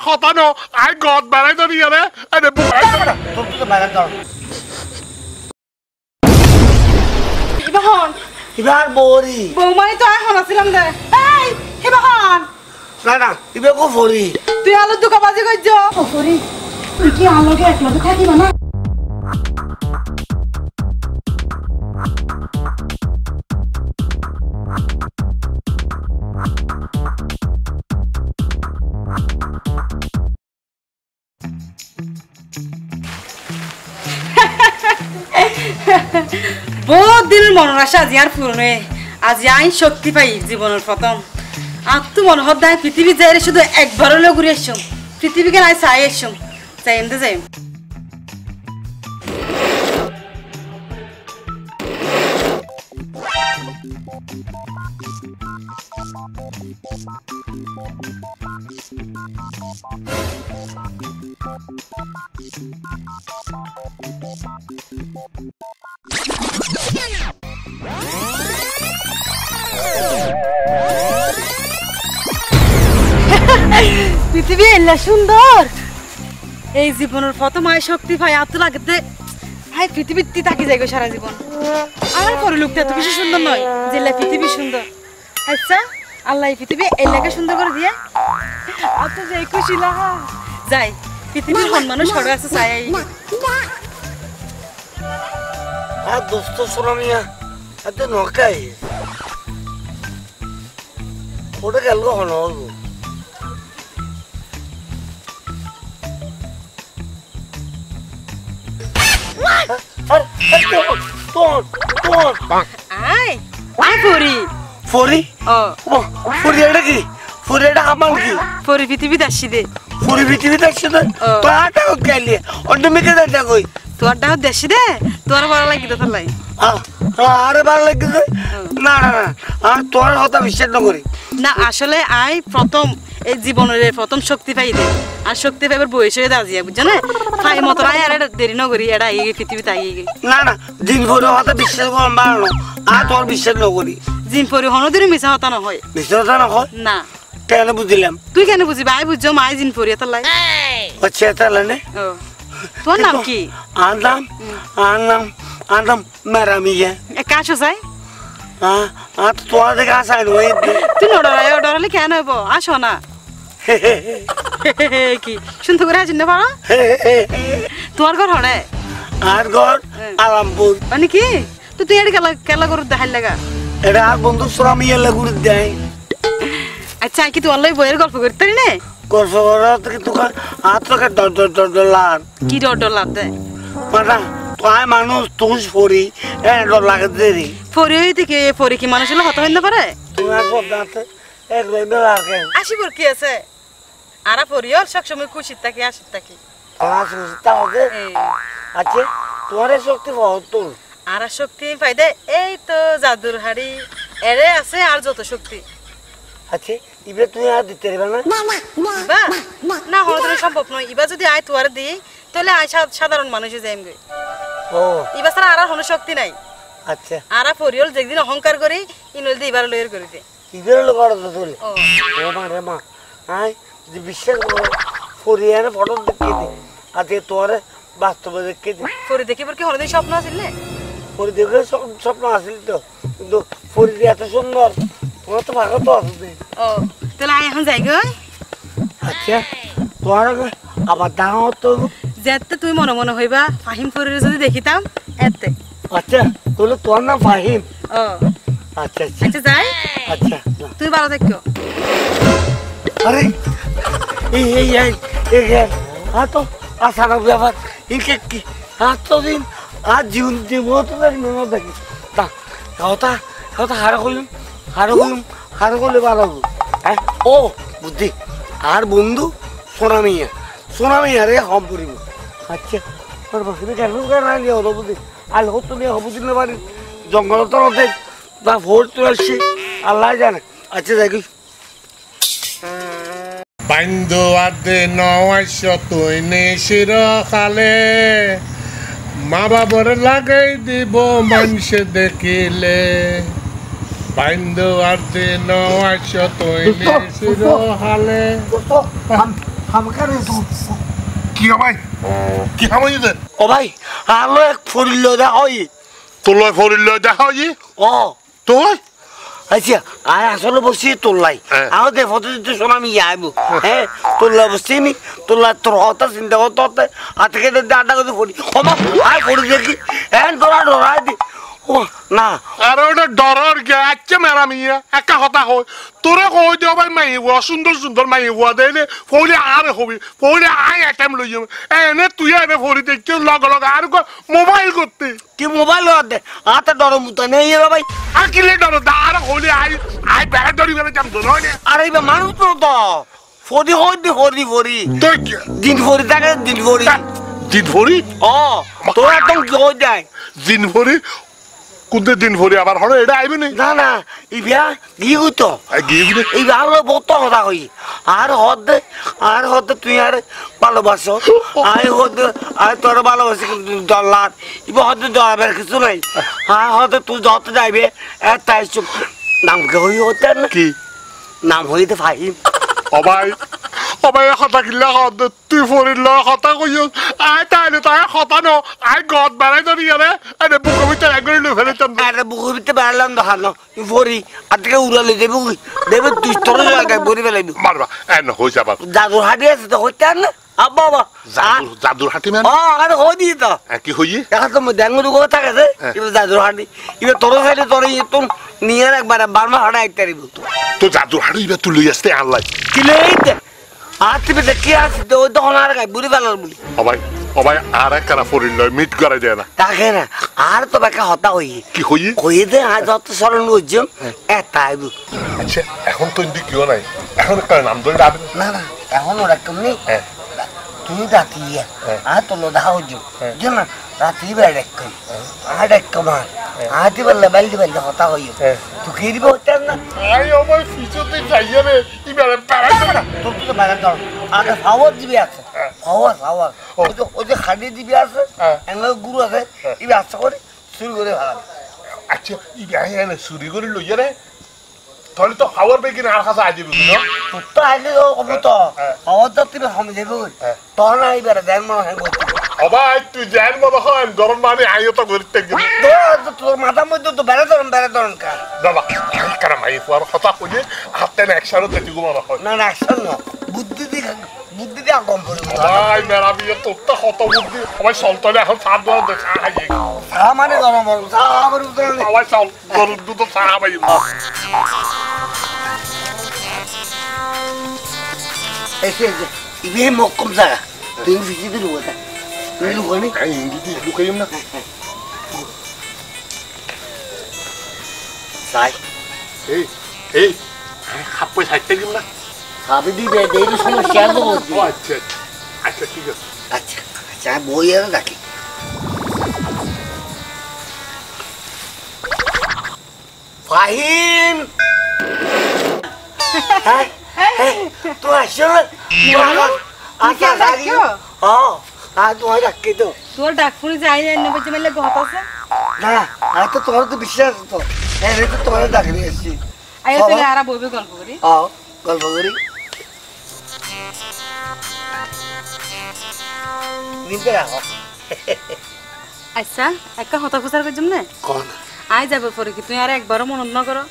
কথা no I গদ বাড়াই তো নিয়ে রে আরে বুকাই তো বাইরে দাও ইবাহন ইবার বড়ি বৌমাই তো এখন আসিলাম দে এই ইবাহন না ইবে কো ফরি তুই আলু দুকা বাজি কইছ ও ফরি তুই কি আলোকে একলা থাকিবা না বহুত দিনের মনের আশা আজি আর পূরণ হয়ে আজি আই শক্তি পাই জীবনের প্রথম আর তো মনে হত দায় পৃথিবী যাই শুধু একবার হলেও ঘুরে এসছুম পৃথিবীকে নাই চাই এসছুম যাই এমতে যাই পৃথিবী এলা সুন্দর এই জীবনের প্রথম আয় শক্তি পাই এত লাগতে ভাই পৃথিবীতে থাকি যাইগো সারা জীবন আমার পরে লোকটা এত বেশি সুন্দর নয় যে পৃথিবী সুন্দর আচ্ছা আল্লাহ পৃথিবী এলাকা সুন্দর করে দিয়ে অত যাই খুশি লাগা যাই পৃথিবীর সম্মানও সরে আছে চাই আর দোস্ত সোনামিয়া এত নকাই ওটা গেল হলো আয় আয় পরি ফরি ও ফরি এটা কি ফরি এটা আমার কি পরি পৃথিবী দাসি দে ফরি পৃথিবীতে আসছে তো আটা গেলি অন্য মেয়েকে দেখা কই তোর ডাও দেশি দে তোর ভালো লাগি তো লাই আরে ভালো লাগছে না আর তোর কথা বিশ্বাস না করি না আসলে আই প্রথম এই জীবনের প্রথম শক্তি পাই দে আর শক্তি পাইবার বয়স হয়ে দাজিয়া বুঝছো না ফাই মতো আয় আর দেরি না করি এটা আইগে পৃথিবীতে আইগে না দিন ভরে কথা বিশ্বাস করলাম বাড়ানো আর তোর বিশ্বাস না করি জিন পরিহন দিন মিছা হতা না হয় বিশ্বাস হতা না হয় না কেন বুঝলাম তুই কেন বুঝবি আই বুঝছো মাই জিন পরি এত লাই আচ্ছা তাহলে নে ও তোর নাম কি আনলাম মেরামিয়া কাশো চাই আর তোমার দেখে আসাই নয় তুই ডরালে কেন হইব আসো না কি শুনতে করে আছিস না পারো তোমার ঘর হরে আর ঘর আলামপুর মানে কি তুই এটা কেলা করে দেখাই লাগা এটা আর বন্ধু সোনামিয়া লাগুড়ি দেয় আচ্ছা কি তোমার লই বইয়ের গল্প করতে পারি না গল্প করা কিন্তু আর তোকে ডলার কি ডর লাভ দেয় মানে তুই মানুষ তুই ফরি ডর লাগে দেরি ফরি থেকে ফরি কি মানুষ হলে হত হইতে পারে তোমার সব দাঁতে এক লেভেল আর কে আসিবর কি আছে আরা ফরিও সবসময় খুশি থাকি আসি থাকি তোমার সুস্থ হবে আচ্ছা তোমার শক্তি বহুত তোর আর শক্তি পাইদে এই তো জাদুর হাড়ি এরে আছে আর যত শক্তি আচ্ছা ইবে তুমি আর দিতে পারবে না না হলে সম্ভব নয় ইবা যদি আয় তোয়ারে দিই তাহলে আয় সাধারণ মানুষে যাইমগে ও ইবা ছাড়া আর কোনো শক্তি নাই আচ্ছা আর ফরিয়ল যেদিন অহংকার করি ইনল দিয়ে এবার লয়ের করে দে ইবের লোক আর তোলে ও মা রে মা আয় যে বিশ্বাস করো ফরিয়ার ফটো দেখিয়ে দে আজকে তোরে বাস্তবে দেখিয়ে দে ফরি দেখিবার কি হলদিন স্বপ্ন আছিল না ফরি দেখে স্বপ্ন আসিল তো কিন্তু ফরি এত সুন্দর তোমার তো ভালো তো আছে ও তাহলে আয় এখন যাই গো আচ্ছা তোমার আবার দাঁড়াও তো যেতে তুই মনে মনে হইবা ফাহিম ফরির যদি দেখিতাম এতে আচ্ছা তাহলে তোর নাম ফাহিম ও আচ্ছা আচ্ছা যাই আচ্ছা তুই ভালো থাকিও আরে এই তো আশা না ব্যাপার ইনকে কি তো দিন আর জীবন দিব তো দেখি তা হারা করলে ভালো হবে হ্যাঁ ও বুদ্ধি আর বন্ধু সোনামিয়া রে হম করিব আচ্ছা তোর বসে কেন হতো বুদ্ধি আর হতো নিয়ে হবু দিলে পারি জঙ্গল তো নদে বা ভোট তো আসছে আল্লাহ জানে আচ্ছা দেখি বাইন্দু আদে নয়শ তুই নিশির খালে মা বাবার লাগাই দিব মানুষ দেখিলে বাইন্দু আদে নয়শ তুই নিশির খালে আমাকে কি ভাই কি হামাই দে ও ভাই আলো এক ফুরিল দা হই তোলাই ফরিল দেখা হই ও তুই আচ্ছা আর আসলে বসি তোলাই আমাদের ফটো দিতে শোনা আমি যাইব হ্যাঁ তোলা বসছি নি তোলা তোর হতা চিন্তা করতে আজকে দাদা কথা ফুরি ও মা আর ফুরি দেখি হ্যাঁ তোরা ডরাই দি ও না আরে ওটা ডরার গে আচ্ছা মেরা মিয়া একা কথা হয় তোরে কই দিও ভাই মাই ও সুন্দর সুন্দর মাই ও দেলে ফলি আর হবি ফলি আই আইটেম লই যাবে এনে তুই এনে ফলি দেখছিস লগ লগ আর মোবাইল করতে কি মোবাইল দে আতে ডর মুতা নেই রে ভাই আর কি লে ডর দাঁড়া হলি আই আই ব্যাগ ধরি গেলে জাম ধরো না আরে বা মানুষ তো ফদি হই দি ফদি ফরি তুই দিন ফরি থাকে দিন ফরি দিন ভরি ও তোর একদম কি হই যায় দিন ভরি কুদে দিন ভরি আবার হলো এটা আইবে না না না ই বিয়া গিয়ে হইতো গিয়ে গিয়ে এই ভালো বহুত কথা কই আর হদ তুই আর ভালোবাসো আর তোর ভালোবাসি কিন্তু ডলার ইবা হদ ডলার কিছু নাই হ্যাঁ হদ তুই যত যাইবে তাই চুপ নাম কে হই হতে না কি নাম হইতে ফাহিম অবাই অবাই কথা কিল্লা হদ তুই ফরিল কথা কই আই তাইলে তাই কথা ন আই গদ বানাই ধরি আরে আরে বুকে ভিতরে একবারে লই ফেলেতাম আরে বুকুর ভিতরে বেড়ালাম দেখানো ফরি আজকে উড়ালে দেবে তুই তোর জায়গায় বরি বেলাইবি মারবা এন হই যাবা জাদুর হাটি আছে তো হইতে আর না আব্বা বাবা জাদুর হাতি মান আরে হই দি তো কি হই এখন তো ড্যাঙ্গুর গোয়া থাকে এবার জাদুর হাটি এবার তোর সাইডে তোর তুম নিয়ে একবার বারমা হাটা এক তারিখ তো জাদুর হাটি এবার তুই লই আসতে আনলাই কিলে এইতে আর তুমি দেখি আসি তো ওই তখন আর গাই বুড়ি ফেলার বলি অবাই অবাই আর এক কারা ফরিল মিট করে দেয় না তাকে না আর তো বেকা হতা হই কি হই কইয়ে দে আজ যত স্মরণ করছিম তাই আচ্ছা এখন তো ইন্দি কিও নাই এখন একটা নাম ধরে ডাবে না না এখন ওরা কেমনি তুমি রাতি আর তো লোধা হইছো জান না রাতি বেড়ে আর এক কমার আতি বললে বেলদি বেলদি হতা হইও তুই কি দিবে হতে না আই অবাই ফিচতে যাইয়া রে ইবারে পারা না তোর তো বেড়ে দাও আগে খাওয়ার দিবি আছে খাওয়ার ওই যে খাদি দিবি আছে এনে গুরু আছে ইবে আচ্ছা করে শুরু করে ভালো আচ্ছা ইবাই এনে চুরি করে লইয়া রে তাহলে তো খাওয়ার বেগিন আর কাছে আইবি না তোর তো আইলে কব তো খাওয়ার তো তুমি সমঝে যাবে তোর না এবারে দেন মনে হয় অবাই তুই জান বাবা হন গরম মানে আইও তো করতে গেল তোর মাথার মধ্যে তো বেড়ে ধরন কা বাবা আই কারা মাই ফুয়ার কথা কইলে হাতে না একসারও দেখি গো মারা হয় না অ্যাকশন না বুদ্ধি দিয়ে কম পড়ে ভাই মেরা বিয়ে তোর তো কত বুদ্ধি সবাই সলতলে এখন সাত দোয়া দেখা আইয়ে চা মানে গরম গরম চা আবার উঠে সবাই সল গরুর দুধ চা পাই এসে ইবে মক্কম জায়গা তুই ভিজিতে লুকাতা তুই লুকানি আই ইংরেজি লুকাইম না সাই এই এই খাপ্পে সাইতে গেল না খাবি দিবে দেরি সমস্যা তো বলছি আচ্ছা আচ্ছা ঠিক আছে আচ্ছা বই আর রাখি ফাহিম হ্যাঁ তো আসো আচ্ছা সারি ও আর তোমার রাখি তো তোর ডাক ফুরি যাই যাই নেবে যে মেলে গত আছে না আর তো তোমার তো বিশ্বাস তো হ্যাঁ তো তোমার ডাক নিয়ে এসছি আইও তুই আরা বইবে গল্প করি গল্প করি নিতে রাখো আচ্ছা একটা হতা খুচার করছিম না কোন আই যাব পরে কি তুই আর একবারও মনত ন করো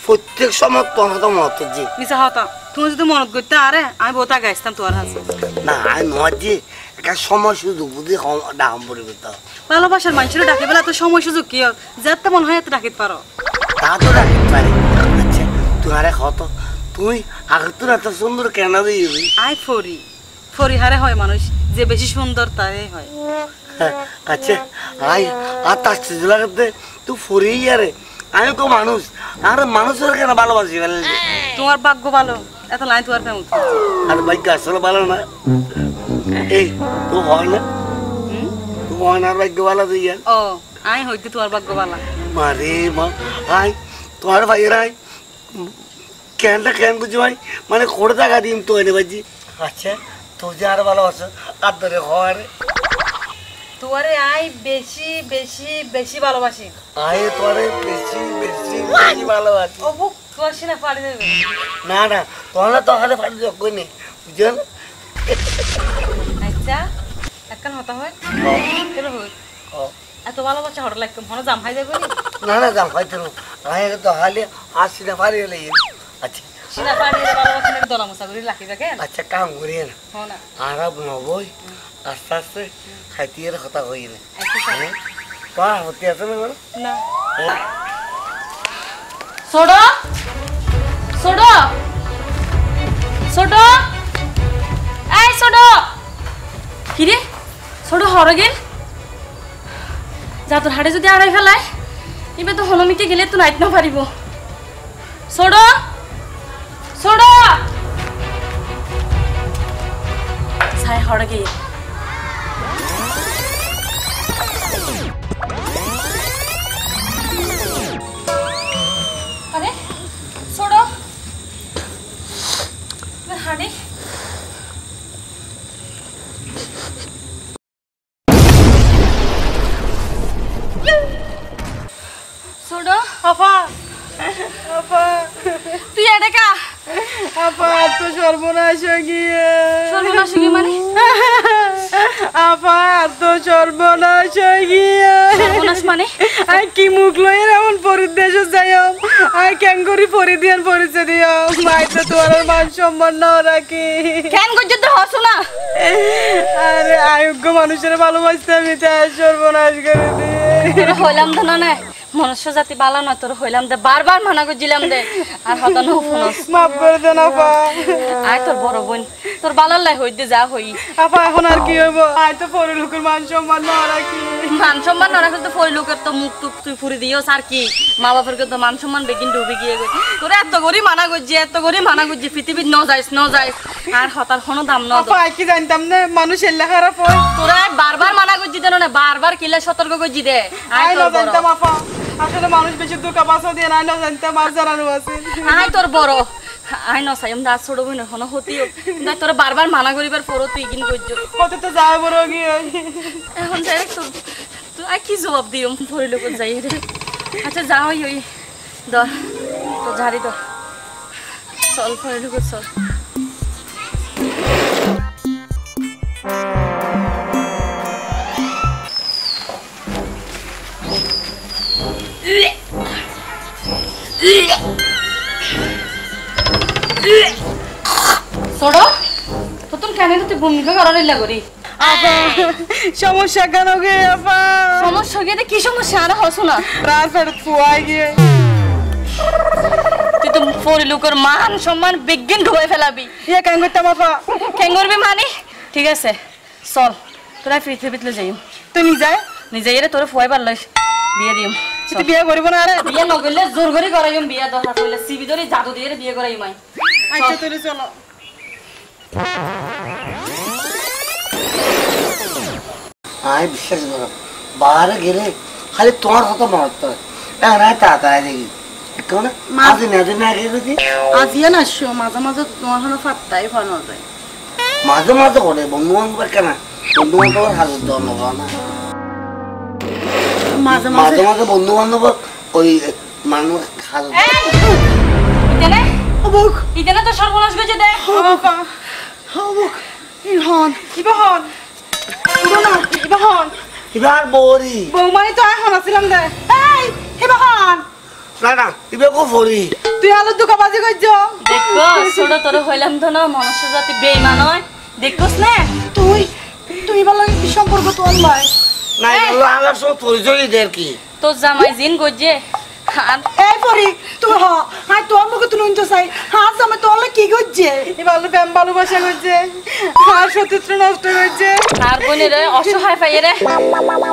প্রত্যেক সময় তোমার তো মত যে মিছা হতা তুমি যদি মনত করতে আরে আমি বহুত আগে আসতাম তোর হাসে না আমি মত যে একটা সময় সুযোগ বুঝি ডাম পড়বে তো ভালোবাসার মানুষের ডাকে বেলা তো সময় সুযোগ কি যাতে মন হয় এত ডাকিতে পারো তা তো রাখতে পারি আচ্ছা তুই আরে কত তুই আগে তো এত সুন্দর কেন দিবি আই ফরি হারে হয় মানুষ যে বেশি সুন্দর তাই হয় আচ্ছা আই আর তার লাগাতে তুই ফরি আরে আমি তো মানুষ আর মানুষের কেন ভালোবাসি তোমার ভাগ্য ভালো এত লাইন তোমার ফেমস আর ভাগ্য আসলে ভালো না এই তো হয় না তো হয় না ভাগ্য ভালো তুই ও আই হইতে তোমার ভাগ্য ভালো মারে মা আই তোমার ভাইয়েরাই কেন বুঝি ভাই মানে করে টাকা দিম তো এনে বাজি আচ্ছা তো যে আর ভালোবাসো আর ধরে হয় তোরে আই বেশি বেশি বেশি ভালোবাসি আই তোরে বেশি বেশি বেশি ভালোবাসি ও বুক তোর সিনা ফাড়ি দেবে না না তোমরা তো হাতে ফাড়ি যাও কই নেই বুঝছো না আচ্ছা একখান হতা হয় কেন হয় এত ভালোবাসা হঠাৎ লাগতো মনে জাম খাই যাবে না না যাম হয়তো আগে তো হালে আসি না পারি হলে আচ্ছা সিনা পাড়ি ভালোবাসা নাকি দলা মশা করে রাখি দেখেন আচ্ছা কাম করি না হ্যাঁ না আর নবই আস্তে আস্তে খাইতে কথা হই না আচ্ছা পা হতে আছে না না ছোড়ো ছোড়ো ছোড়ো এই ছোড়ো কি রে ছোড়ো হরে গেল যা তোর হাড়ে যদি আড়াই ফেলায় এবার তো হনমিকে গেলে তো নাইট না পারিব ছোড়ো ছোড়ো ছাই হরে গিয়ে আরে ছোড়ো হাড়ে ছোড়ো আপা আপা তুই এটা কা আপা তো সর্বনাশ হয়ে গিয়ে সর্বনাশ কি মানে আপা তো সর্বনাশ হয়ে গিয়ে সর্বনাশ মানে আই কি মুখ লয়ে এমন পরিদেশ যাইম আই কেন করি পরিদিয়ান পরিচয় দিও মাই তো তোর মান সম্মান না রাখি কেন করছিস তো হসো না আরে আয়োগ্য মানুষের ভালোবাসতে আমি তাই সর্বনাশ করে দিই তোর হইলাম তো না মনুষ্য জাতি বালা নয় তোর হইলাম দে বারবার মানা করছিলাম দে আর হতানো ফোনস মাফ করে দেন আপা আয় তোর বড় বোন তোর বালার লাই হইতে যা হই আপা এখন আর কি হইব আই তো পরে লোকের মান সম্মান না রাখি মান সম্মান না রাখলে তো ফই লোকের তো মুখ টুক তুই ফুরি দিও আর কি মা বাপের তো মান সম্মান বেগিন ডুবে গিয়ে গই তোর এত গরি মানা করছি এত গরি মানা করছি পৃথিবীর ন যাইস আর হতার কোনো দাম ন আপা কি জানতাম না মানুষ এল্লা খারাপ হয় তোরা বারবার মানা করছি দেন না বারবার কিলে সতর্ক করছি দে আই আয় না তোর বড় জানতাম আপা আসলে মানুষ বেশি দুঃখ বাসা দিয়ে না জানতাম আর জানানো আছে আয় তোর বড় আয় ন সাইম দা ছোট বোন হন হতিও না তোর বারবার মানা করিবার পরও তুই কিন করছ কত তো যায় বড় গিয়ে এখন যাই তোর তুই আর কি জবাব দিও ভরি লোক যাই রে আচ্ছা যা ওই ওই ধর তো ঝাড়ি তো চল ভরি লোক চল ছোড়ো তো তুমি কেন তুই ভূমিকা করার লাগরি আপা সমস্যা কেন গে আপা সমস্যা গিয়ে কি সমস্যা আর হসো না রাত ফেরত ফুয়াই গিয়ে তুই তো পরি লোকের মান সম্মান বিজ্ঞান ঢুকাই ফেলাবি ইয়ে কেন করতাম আপা কেন করবি মানে ঠিক আছে চল তোরা পৃথিবীতে যাই তুমি যায় নিজে এরে তোর ফুয়াইবার লইস বিয়ে দিম তুই বিয়ে করিব না আরে বিয়ে নগরলে জোর করে করাইম বিয়ে দরকার হইলে সিবি ধরে জাদু দিয়ে বিয়ে করাইম আই আচ্ছা তুই চলো আই বিশ্বাস করো বাইরে গেলে খালি তোমার কথা মনে হতো না তাড়াতাড়ি দেখি কেউ না মাঝে মেয়াদে না গেছি আজিয়া না শো মাঝে মাঝে তোমার হলো ফাত্তাই ফানো যায় মাঝে মাঝে করে বন্ধু বান্ধব কেন বন্ধু বান্ধবের হাজত দেওয়া নেবো না মাঝে মাঝে মাঝে বন্ধু বান্ধব ওই মানুষ হাজত ইতেনে হবুক ইতেনে তো সর্বনাশ গেছে দে আপা হবুক ইহন ইবহন ইবহন এবার বৌরি বৌমাই তো এখন আসছিলাম দে এই ইবহন না না এবার কো ফরি তুই আলো দুকাবাজি করছ দেখো ছোট তোর হইলাম তো না মনুষ্য জাতি বেঈমান হয় দেখোস না তুই তুই ভালো কি সম্পর্ক তোর লয় না এগুলো আমার সব পরিচয় দের কি তোর জামাই জিন গজে আর এই পরি তুই হ আই তোর মুখে তুই নিতে চাই হাত জামাই তোর কি করছে এবার প্রেম ভালোবাসা করছে আর সতীত্র নষ্ট করছে আর বোনের অসহায় পাই রে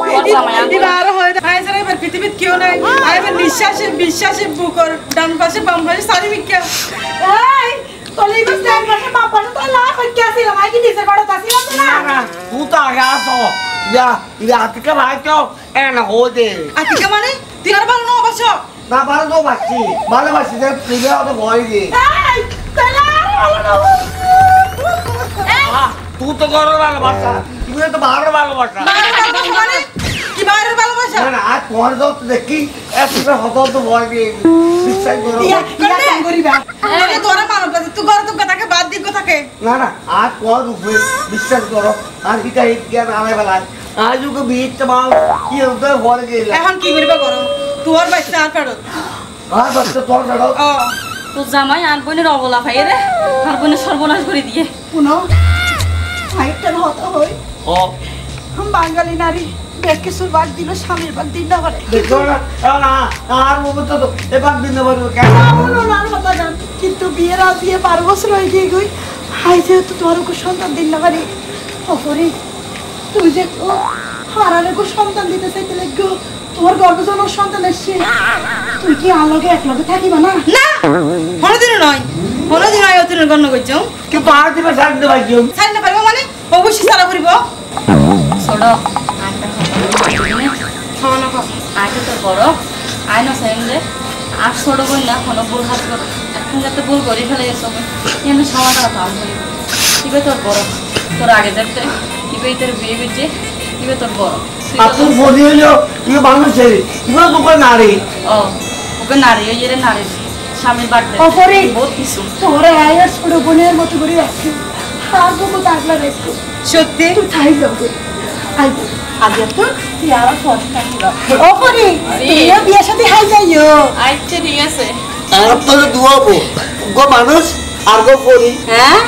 তোর জামাই আঙ্গুল এবার হয় আই জানা এবার পৃথিবীত কেউ নাই আই এবার নিঃশ্বাসে বিশ্বাসে বুকর ডান পাশে বাম পাশে সারি বিক্কা এই তোলে এবার ডান পাশে বাম পাশে তো লা কই কি আছে আমি কি নিচে পড়া তাছিলাম না না তুই তো আগে আসো ইয়া আতিকা ভাই তো না হতে আতিকা মানে তুই আর ভালো না অবশ্য না ভালো তো বাসি ভালোবাসি যে তুই তো ভয় দি এই তাহলে আর ভালো না তুই তো করো ভালোবাসা তুই তো ভালো ভালোবাসা বাইরের ভালোবাসা মানে কি বাইরের ভালোবাসা না না আজ তোমার যত দেখি একটা হত হত ভয় পেয়ে বিশ্বাস করো না না আর তোমার উপরে বিশ্বাস করো আর কিটা জ্ঞান আনে বেলায় আজ ওকে বিয়েটা মাল কি হতে ভয় গেল এখন কি করিবা করো তোর বাচ্চা আর ফেরত আর বাচ্চা তোর বেড়ো তো জামাই আর বোনের অবলা ভাই রে আর বোনের সর্বনাশ করে দিয়ে শুনো আরেকটা হতা হই ও বাঙালি নারী ব্যাগকে সুরবার দিল স্বামীর বাগ দিন না করে দেখো না না আর মোমো তো এবার দিন পারবো কেন আর কথা জান কিন্তু বিয়ের আজ দিয়ে 12 বছর হয়ে গিয়ে গই হাই যেহেতু তোমার ওকে সন্তান দিন না পারি অপরি তুই যে হারালে গো সন্তান দিতে চাইতে লাগো তোমার গর্ভজন সন্তান এসছে তুই কি আলোকে এক লগে থাকিবা না না কোনোদিন নয় অতির গণ্য করছো কিন্তু আর দিবে ছাড়তে পারছো ছাড় না পারবো মানে অবশ্যই সারা করিব ছোট আইটা খাওয়া না খাও আইটা তো বড় আইন সেমলে আর ছোট বোন না কোনো ভুল হাত করো এখন যাতে ভুল করি ফেলে গেছো এমনি সমাধান ভালো হইব কিবে তোর বড় তোর আগে দেখতে কিবে তোর বিয়ে করছে কিবে তোর বড় আপনি বলি হলো ইয়ে মানুষ ছেড়ে ইয়ে দোকান নারী ও ওকে নারী ওই এর নারী স্বামীর বাড়তে অপরে বহুত কিছু তোরে আয়ার ছোট বোনের মতো করে রাখছি আর বকো দাগলা রেখো সত্যি তুই খাই যাও আই আগে তো তুই আর ফটো কাটিবা অপরে তুইও বিয়ের সাথে হাই যাইও আচ্ছা ঠিক আছে আর তো দুয়াবো গো মানুষ আর গো করি হ্যাঁ